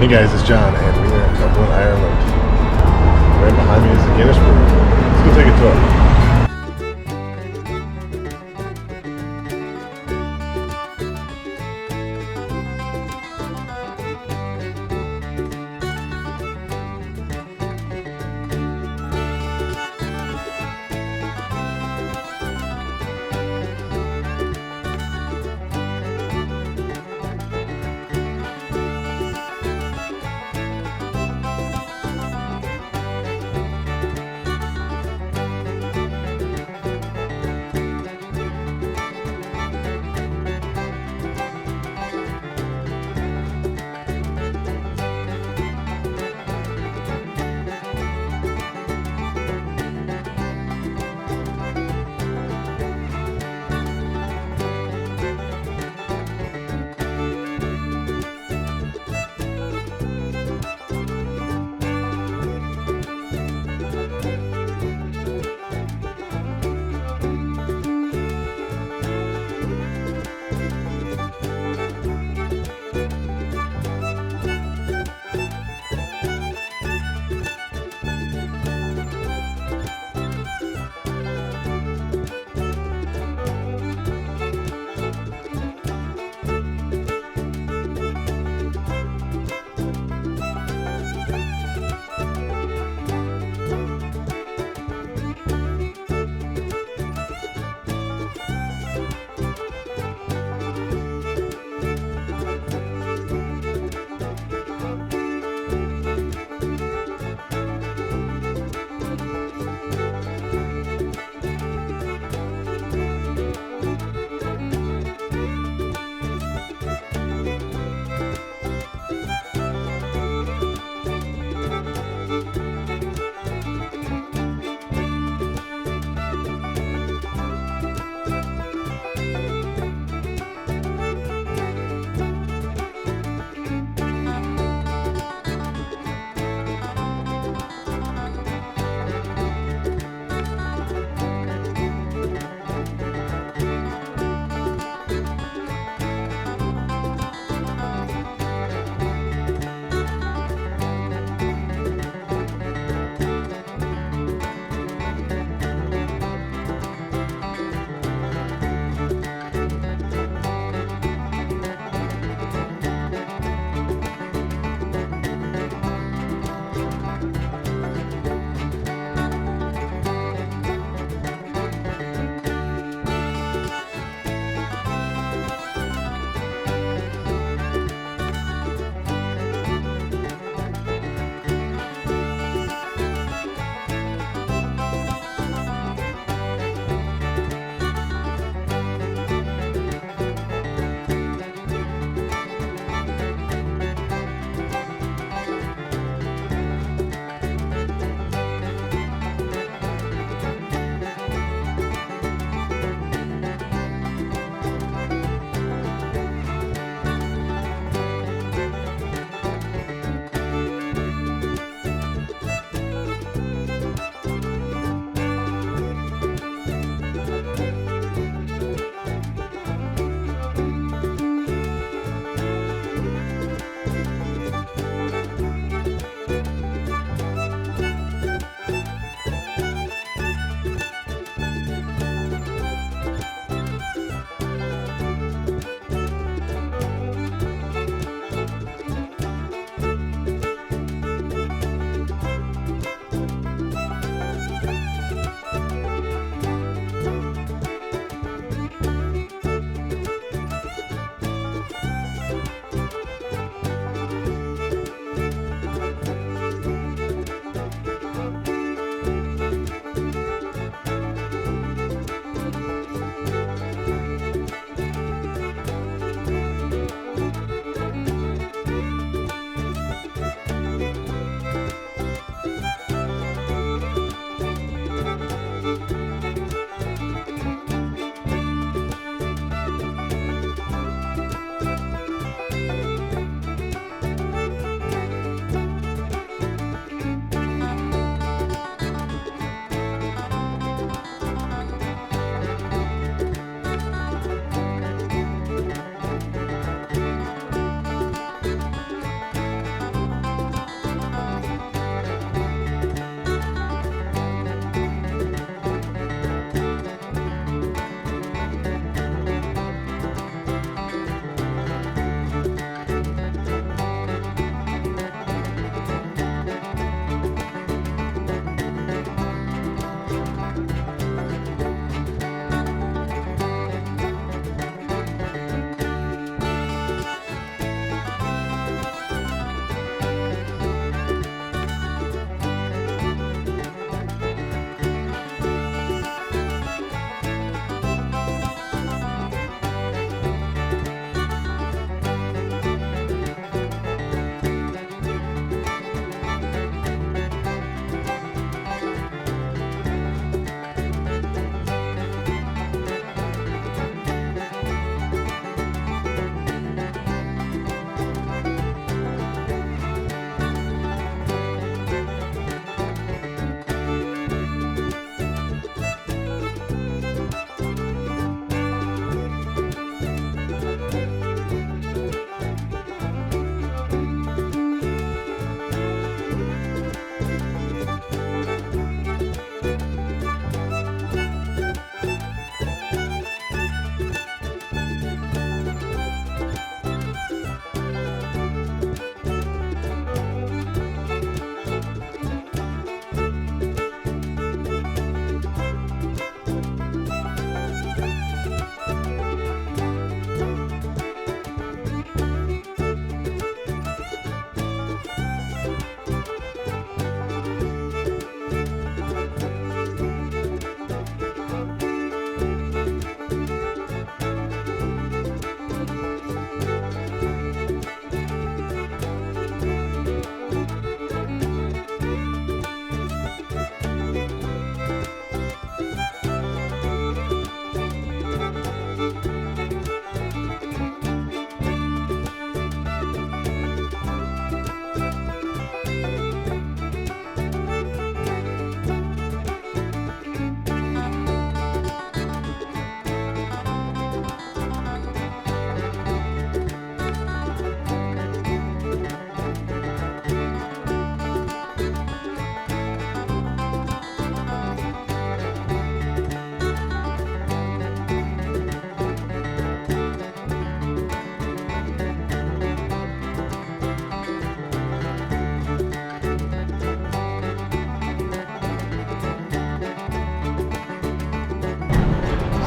Hey guys, it's John, and we are in Dublin, Ireland. Right behind me is the Guinness Brewery. Let's go take a tour.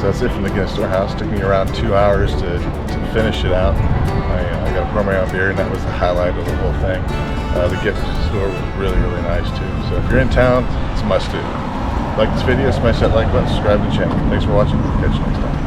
So that's it from the Guinness Storehouse. Took me around 2 hours to finish it out. I got to pour my own beer, and that was the highlight of the whole thing. The gift store was really, really nice too. So if you're in town, it's a must do. Like this video, smash that like button, subscribe to the channel. Thanks for watching. Catch you next time.